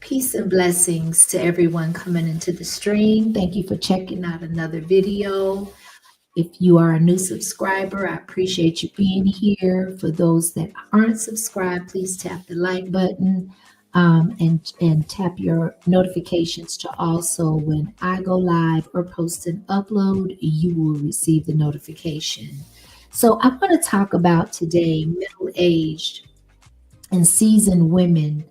Peace and blessings to everyone coming into the stream. Thank you for checking out another video. If you are a new subscriber, I appreciate you being here. For those that aren't subscribed, please tap the like button and tap your notifications to also when I go live or post an upload, you will receive the notification. So I want to talk about today middle-aged and seasoned women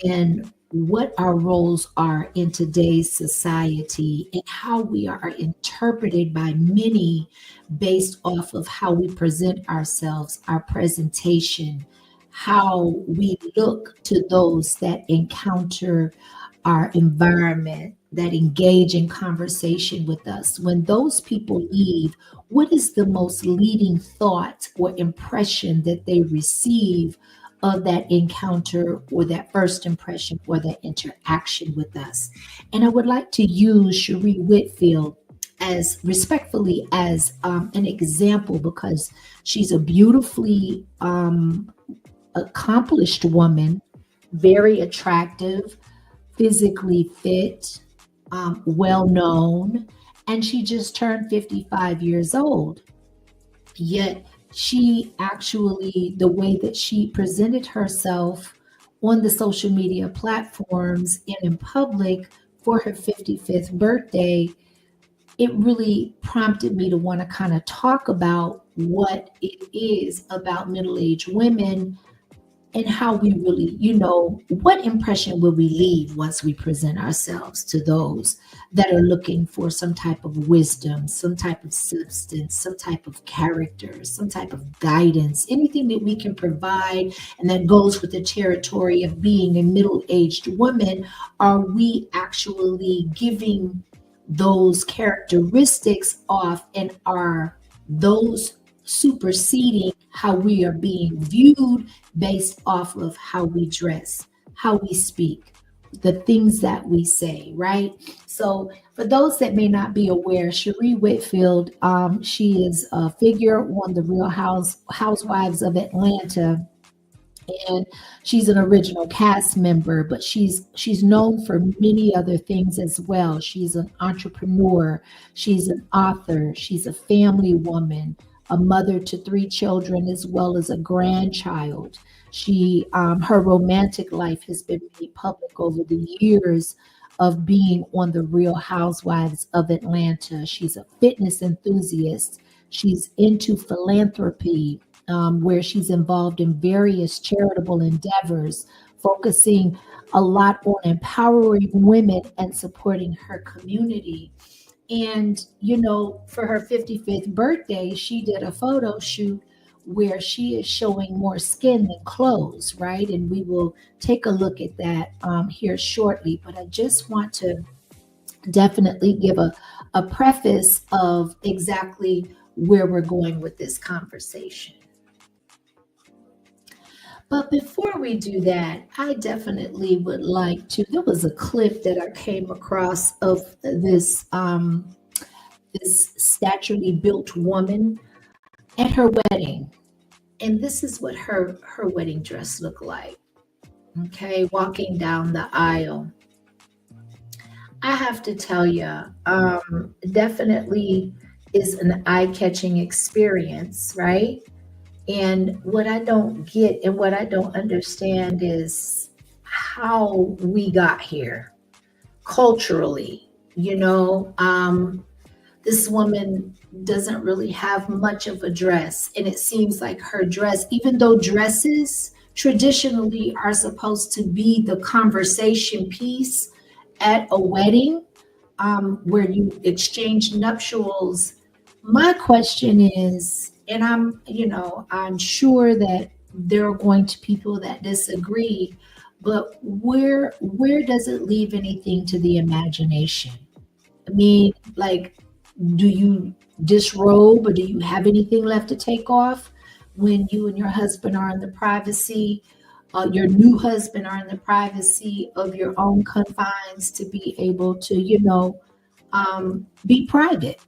and what our roles are in today's society and how we are interpreted by many based off of how we present ourselves, our presentation, how we look to those that encounter our environment, that engage in conversation with us. When those people leave, what is the most leading thought or impression that they receive of that encounter or that first impression or that interaction with us? And I would like to use Cherie Whitfield as respectfully as an example because she's a beautifully accomplished woman, very attractive, physically fit, well known, and she just turned 55 years old. Yet she actually, the way that she presented herself on the social media platforms and in public for her 55th birthday, it really prompted me to want to kind of talk about what it is about middle-aged women and how we really, what impression will we leave once we present ourselves to those that are looking for some type of wisdom, some type of substance, some type of character, some type of guidance, anything that we can provide and that goes with the territory of being a middle-aged woman. Are we actually giving those characteristics off, and are those superseding how we are being viewed based off of how we dress, how we speak, the things that we say, right? So for those that may not be aware, Cherie Whitfield, she is a figure on the Real Housewives of Atlanta, and she's an original cast member, but she's known for many other things as well. She's an entrepreneur, she's an author, she's a family woman, a mother to 3 children as well as a grandchild. She her romantic life has been made public over the years of being on the Real Housewives of Atlanta. She's a fitness enthusiast. She's into philanthropy, where she's involved in various charitable endeavors, focusing a lot on empowering women and supporting her community. And, for her 55th birthday, she did a photo shoot where she is showing more skin than clothes, right? And we will take a look at that here shortly. But I just want to definitely give a preface of exactly where we're going with this conversation. But before we do that, I definitely would like to. There was a clip that I came across of this statuely built woman at her wedding, and this is what her wedding dress looked like. Okay, walking down the aisle. I have to tell you, definitely is an eye-catching experience, right? And what I don't get and what I don't understand is how we got here culturally. This woman doesn't really have much of a dress. And it seems like her dress, even though dresses traditionally are supposed to be the conversation piece at a wedding, where you exchange nuptials. My question is, and I'm sure that there are going to people that disagree, but where does it leave anything to the imagination? I mean, like, do you disrobe or do you have anything left to take off when you and your husband are in the privacy? Your new husband are in the privacy of your own confines to be able to, be private.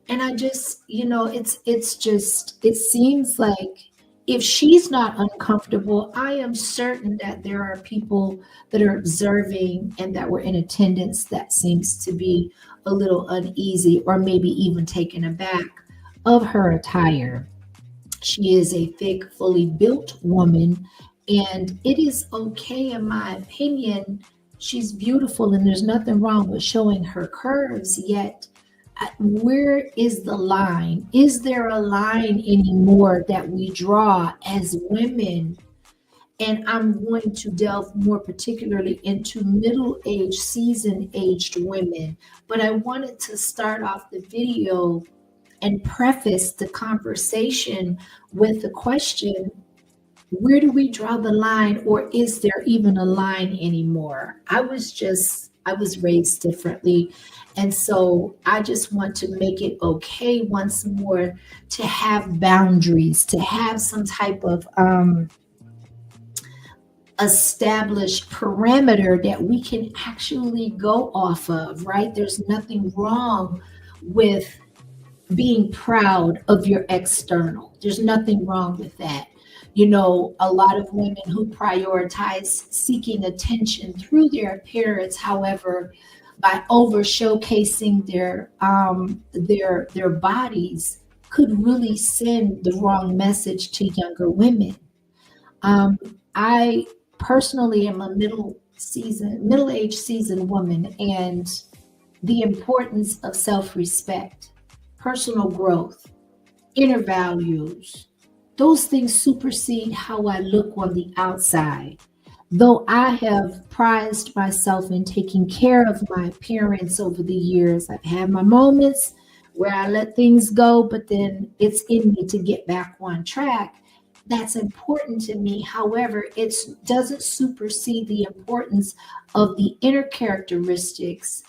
And I just, it seems like If she's not uncomfortable, I am certain that there are people that are observing and that were in attendance that seems to be a little uneasy or maybe even taken aback of her attire. She is a thick, fully built woman, and it is okay, in my opinion. She's beautiful, and there's nothing wrong with showing her curves, yet where is the line? Is there a line anymore that we draw as women? And I'm going to delve more particularly into middle aged, seasoned aged women. But I wanted to start off the video and preface the conversation with the question, where do we draw the line, or is there even a line anymore? I was raised differently. And so I just want to make it okay once more to have boundaries, to have some type of established parameter that we can actually go off of, right? There's nothing wrong with being proud of your external. There's nothing wrong with that. You know, a lot of women who prioritize seeking attention through their appearance, however, by over showcasing their bodies, could really send the wrong message to younger women. I personally am a middle aged seasoned woman, and the importance of self respect, personal growth, inner values, those things supersede how I look on the outside. Though I have prized myself in taking care of my appearance over the years, I've had my moments where I let things go, but then it's in me to get back on track. That's important to me. However, it doesn't supersede the importance of the inner characteristics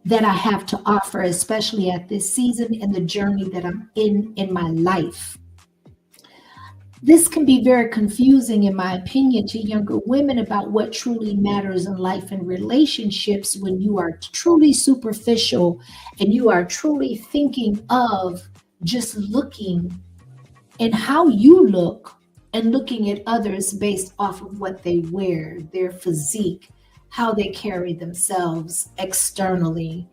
that I have to offer, especially at this season and the journey that I'm in my life. This can be very confusing, in my opinion, to younger women about what truly matters in life and relationships when you are truly superficial and you are truly thinking of just looking and how you look and looking at others based off of what they wear, their physique, how they carry themselves externally,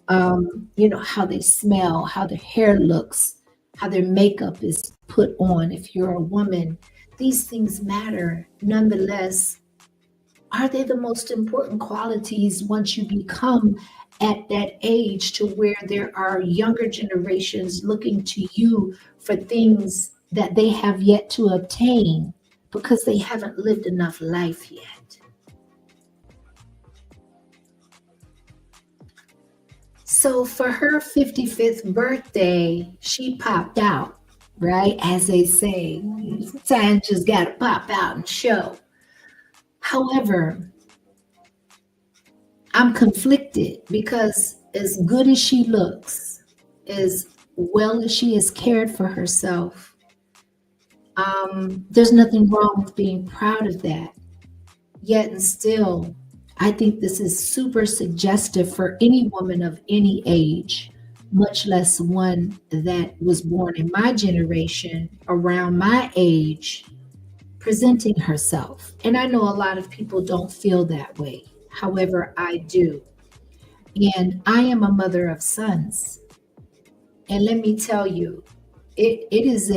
how they smell, how their hair looks, how their makeup is put on. If you're a woman, these things matter. Nonetheless, are they the most important qualities once you become at that age to where there are younger generations looking to you for things that they have yet to obtain because they haven't lived enough life yet? So for her 55th birthday, she popped out, right? As they say, sometimes just got to pop out and show. However, I'm conflicted because as good as she looks, as well as she has cared for herself, there's nothing wrong with being proud of that. Yet and still, I think this is super suggestive for any woman of any age, much less one that was born in my generation, around my age, presenting herself. And I know a lot of people don't feel that way. However, I do. And I am a mother of sons. And let me tell you, it is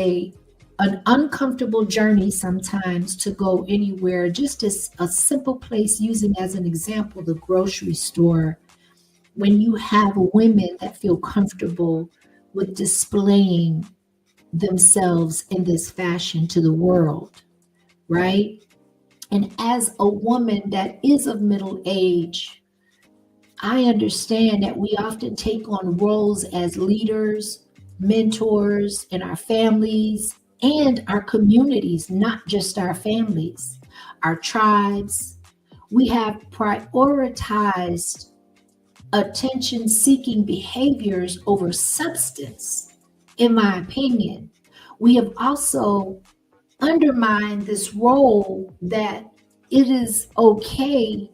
an uncomfortable journey sometimes to go anywhere, just as a simple place, using as an example the grocery store, when you have women that feel comfortable with displaying themselves in this fashion to the world, right? And as a woman that is of middle age, I understand that we often take on roles as leaders, mentors in our families and our communities, not just our families, our tribes. We have prioritized attention seeking behaviors over substance, in my opinion. We have also undermined this role that it is okay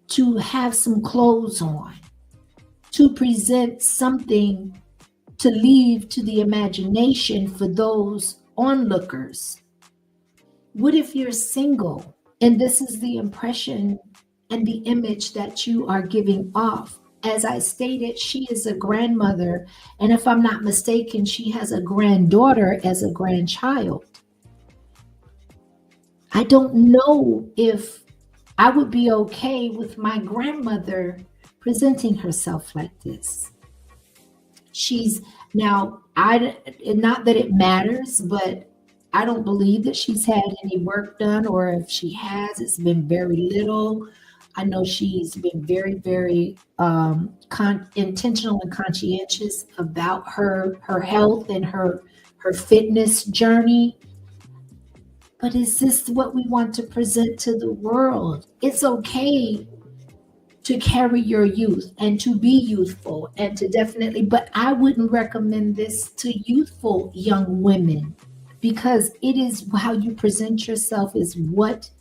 to have some clothes on, to present something to leave to the imagination for those onlookers? What if you're single and this is the impression and the image that you are giving off? As I stated, she is a grandmother, and if I'm not mistaken, she has a granddaughter as a grandchild. I don't know if I would be okay with my grandmother presenting herself like this. She's now, I not that it matters, but I don't believe that she's had any work done, or if she has, it's been very little. I know she's been very, very intentional and conscientious about her health and her fitness journey. But is this what we want to present to the world? It's okay to carry your youth and to be youthful and to definitely, but I wouldn't recommend this to youthful young women, because it is how you present yourself is what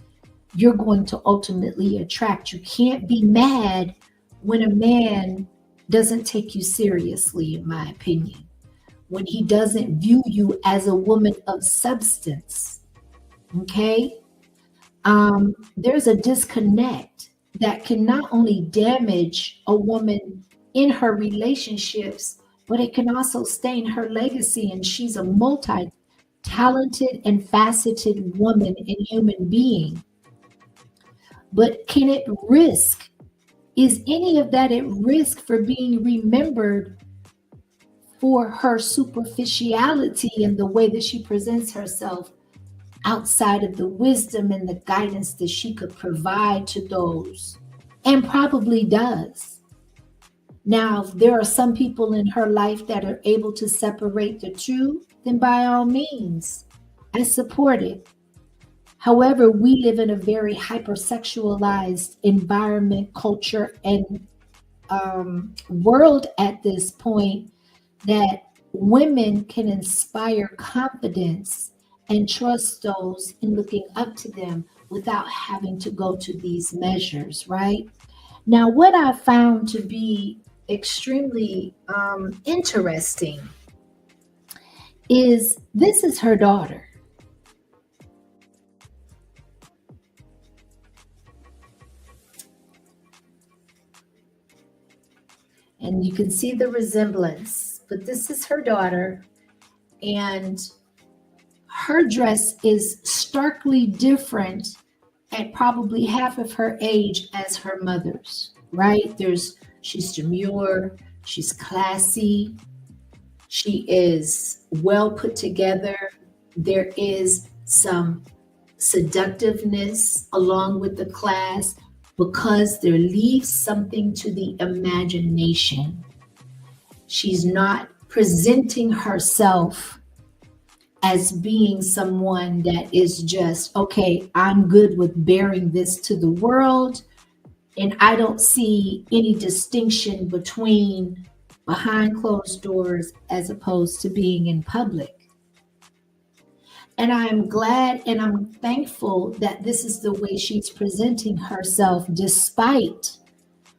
you're going to ultimately attract. You can't be mad when a man doesn't take you seriously, in my opinion, when he doesn't view you as a woman of substance. Okay? There's a disconnect that can not only damage a woman in her relationships, but it can also stain her legacy. And she's a multi talented and faceted woman and human being. But can it risk? Is any of that at risk for being remembered for her superficiality and the way that she presents herself, outside of the wisdom and the guidance that she could provide to those, and probably does? Now, if there are some people in her life that are able to separate the two, then by all means, I support it. However, we live in a very hypersexualized environment, culture, and world at this point, that women can inspire confidence and trust those in looking up to them without having to go to these measures, right? Now, what I found to be extremely interesting is this is her daughter. And you can see the resemblance, but this is her daughter, and her dress is starkly different at probably half of her age as her mother's, right? She's demure, she's classy, she is well put together. There is some seductiveness along with the class, because there leaves something to the imagination. She's not presenting herself as being someone that is just, okay, I'm good with bearing this to the world. And I don't see any distinction between behind closed doors as opposed to being in public. And I'm glad and I'm thankful that this is the way she's presenting herself, despite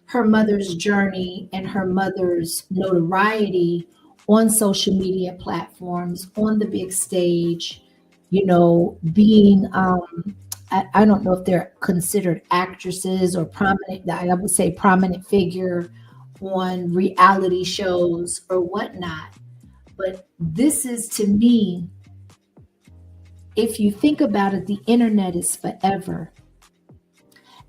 her mother's journey and her mother's notoriety on social media platforms, on the big stage, being, I don't know if they're considered actresses or prominent, I would say prominent figure on reality shows or whatnot. But this is, to me, if you think about it, the internet is forever.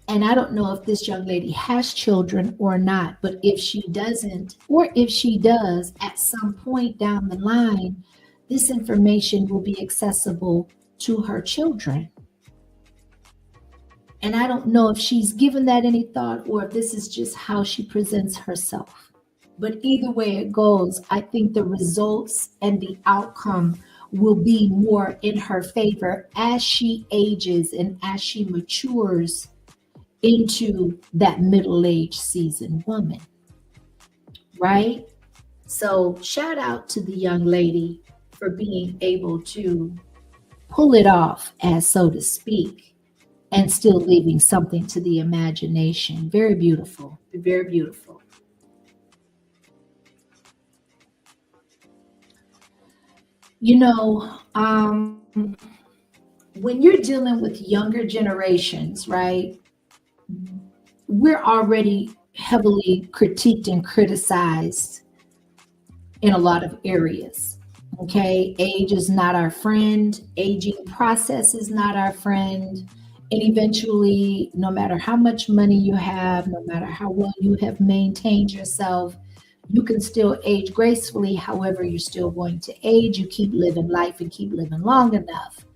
And I don't know if this young lady has children or not, but if she doesn't, or if she does, at some point down the line, this information will be accessible to her children. And I don't know if she's given that any thought, or if this is just how she presents herself. But either way it goes, I think the results and the outcome will be more in her favor as she ages and as she matures into that middle-aged seasoned woman, right? So shout out to the young lady for being able to pull it off, as so to speak, and still leaving something to the imagination. Very beautiful, very beautiful. You know, when you're dealing with younger generations, right, we're already heavily critiqued and criticized in a lot of areas. Okay, age is not our friend, aging process is not our friend. And eventually, no matter how much money you have, no matter how well you have maintained yourself, you can still age gracefully. However, you're still going to age. You keep living life and keep living long enough.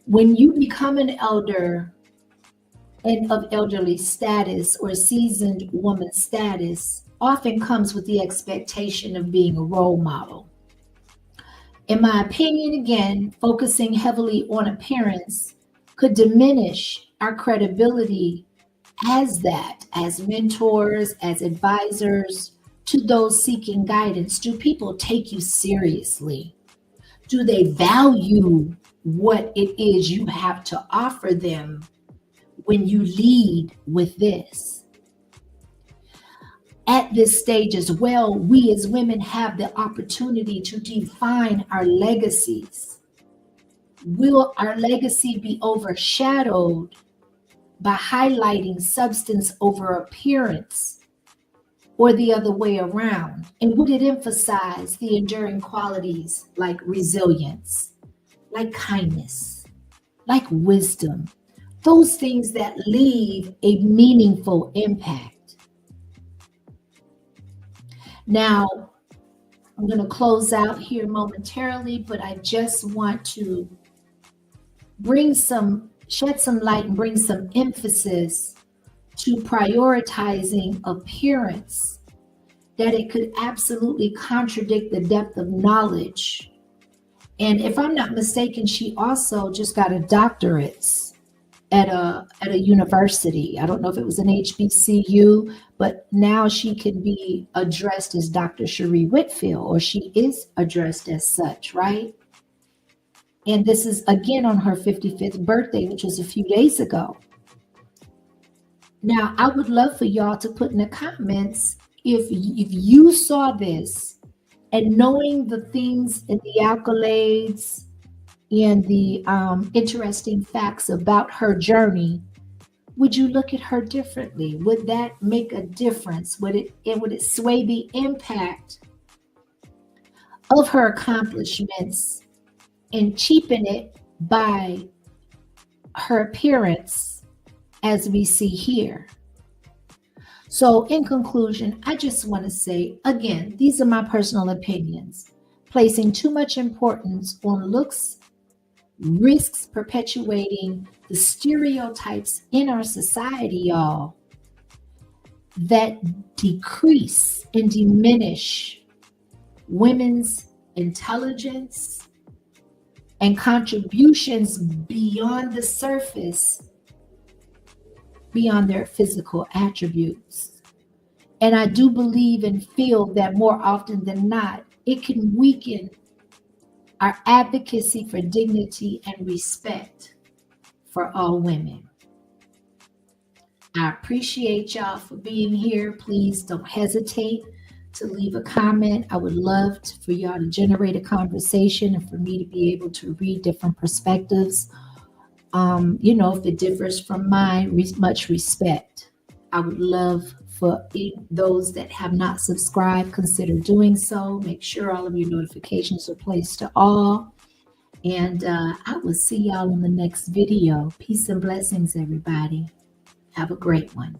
When you become an elder and of elderly status or seasoned woman status, often comes with the expectation of being a role model. In my opinion, again, focusing heavily on appearance could diminish our credibility as that, as mentors, as advisors to those seeking guidance. Do people take you seriously? Do they value what it is you have to offer them when you lead with this? At this stage as well, we as women have the opportunity to define our legacies. Will our legacy be overshadowed by highlighting substance over appearance, or the other way around? And would it emphasize the enduring qualities like resilience, like kindness, like wisdom, those things that leave a meaningful impact? Now, I'm going to close out here momentarily, but I just want to shed some light and bring some emphasis to prioritizing appearance, that it could absolutely contradict the depth of knowledge. And if I'm not mistaken, she also just got a doctorate at a university. I don't know if it was an HBCU, but now she can be addressed as Dr. Cherie Whitfield, or she is addressed as such, right? And this is again on her 55th birthday, which was a few days ago. Now, I would love for y'all to put in the comments if you saw this, and knowing the things and the accolades and the interesting facts about her journey, would you look at her differently? Would that make a difference? Would it sway the impact of her accomplishments and cheapen it by her appearance, as we see here? So in conclusion, I just want to say, again, these are my personal opinions. Placing too much importance on looks risks perpetuating the stereotypes in our society, y'all, that decrease and diminish women's intelligence and contributions beyond the surface, beyond their physical attributes. And I do believe and feel that more often than not, it can weaken our advocacy for dignity and respect for all women. I appreciate y'all for being here. Please don't hesitate to leave a comment. I would love for y'all to generate a conversation and for me to be able to read different perspectives. If it differs from mine, much respect. I would love for those that have not subscribed, consider doing so. Make sure all of your notifications are placed to all. And I will see y'all in the next video. Peace and blessings, everybody. Have a great one.